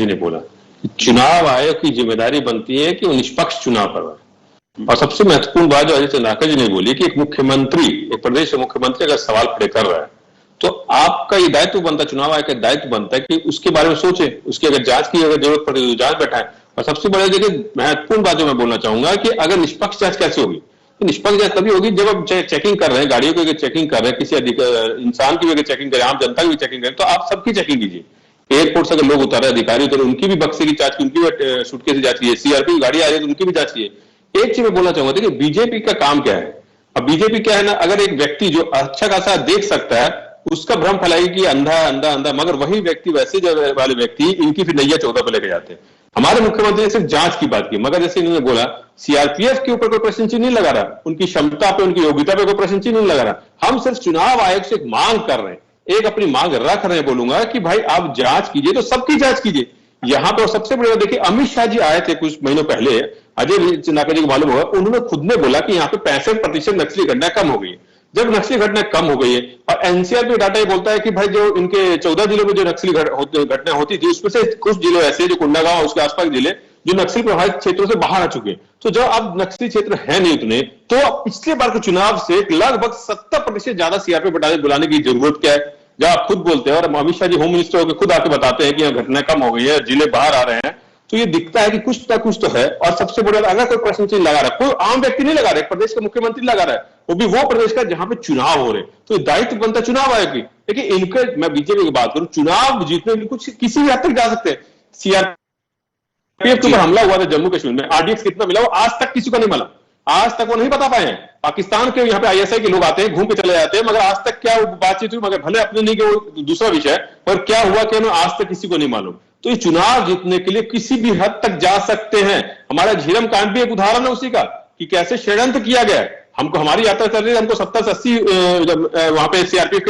जी ने बोला कि चुनाव आयोग की जिम्मेदारी बनती है कि वो निष्पक्ष चुनाव करवाए। और सबसे महत्वपूर्ण बात जो अजय चंद्राकर जी ने बोली कि एक मुख्यमंत्री, एक प्रदेश के मुख्यमंत्री अगर सवाल खड़े कर रहा है तो आपका ये दायित्व बनता है, चुनाव आयोग का दायित्व बनता है कि उसके बारे में सोचे, उसकी अगर जांच की अगर जरूरत पड़े तो जांच बैठाए। और सबसे बड़ा देखिए महत्वपूर्ण बात जो मैं बोलना चाहूंगा कि अगर निष्पक्ष जांच कैसे होगी, तो निष्पक्ष जांच तभी होगी जब आप चेकिंग कर रहे हैं, गाड़ियों की चेकिंग कर रहे हैं, किसी इंसान की भी चेकिंग करें, आम जनता की भी चेकिंग करें, तो आप सबकी चेकिंग कीजिए। एयरपोर्ट से अगर लोग उतारे, अधिकारी उतरे, उनकी भी बक्से की जांच की, उनकी भी सूटकेस की जांच की, सीआरपी की गाड़ी आ रही है तो उनकी भी जांच की। एक चीज मैं बोलना चाहूंगा, देखिए बीजेपी का काम क्या है। अब बीजेपी क्या है ना, अगर एक व्यक्ति जो अच्छा खासा देख सकता है उसका भ्रम फैलाएगी कि अंधा अंधा अंधा, मगर वही व्यक्ति, वैसे वाले व्यक्ति इनकी फिर नैया 14 पर लेके जाते हैं। हमारे मुख्यमंत्री ने सिर्फ जांच की बात की, मगर जैसे इन्होंने बोला सीआरपीएफ के ऊपर कोई प्रश्न चिन्ह नहीं लगा रहा, उनकी क्षमता पे, उनकी योग्यता पे कोई प्रश्न चिन्ह नहीं लगा रहा। हम सिर्फ चुनाव आयोग से एक मांग कर रहे हैं, एक अपनी मांग रख रहे हैं, बोलूंगा कि भाई आप जांच कीजिए, तो सबकी जांच कीजिए। यहां पर सबसे बड़ी बात देखिए, अमित शाह जी आए थे कुछ महीनों पहले, अजय चंद्राकर जी को मालूम होगा, उन्होंने खुद ने बोला कि यहाँ पे 65% नक्सली घटना कम हो गई है। जब नक्सली घटना कम हो गई है, और एनसीआर पे डाटा ये बोलता है कि भाई जो इनके 14 जिलों में जो नक्सली घटना होती थी, उसमें से कुछ जिले ऐसे जो कोंडागांव उसके आसपास जिले जो नक्सल प्रभावित क्षेत्रों से बाहर आ चुके हैं। तो जब अब नक्सली क्षेत्र है नहीं उतने, तो पिछले बार के चुनाव से लगभग 70% ज्यादा सीआरपी बुलाने की जरूरत क्या है, जब आप खुद बोलते हैं और अमित शाह जी होम मिनिस्टर होकर खुद आके बताते हैं कि यहाँ घटना कम हो गई है, जिले बाहर आ रहे हैं, तो ये दिखता है कि कुछ ना कुछ तो है। और सबसे बड़ा, अगर कोई प्रश्न चिन्ह लगा रहा है, कोई आम व्यक्ति नहीं लगा रहा है, प्रदेश का मुख्यमंत्री लगा रहा है, वो भी वो प्रदेश का जहां पे चुनाव हो रहे, तो दायित्व बनता है चुनाव आयोग की। देखिए इनके, मैं बीजेपी की बात करूं, चुनाव जीतने के कुछ किसी भी हद तक जा सकते हैं। सीआरपीएफ के ऊपर हमला हुआ था जम्मू कश्मीर में, आरडीएक्स कितना मिला वो आज तक किसी को नहीं मिला, आज तक वो नहीं बता पाए हैं। पाकिस्तान के यहाँ पे आईएसआई के लोग आते हैं, घूम के चले जाते हैं, मगर आज तक क्या बातचीत हुई, मगर भले अपने नहीं, कि वो दूसरा विषय है, पर क्या हुआ क्या आज तक किसी को नहीं मालूम। तो ये चुनाव जीतने के लिए किसी भी हद तक जा सकते हैं। हमारा झीरम कांड भी एक उदाहरण है उसी का, कि कैसे षड्यंत्र किया गया। हमको, हमारी यात्रा चल रही है, हमको 70 से 80 वहां पे सीआरपीएफ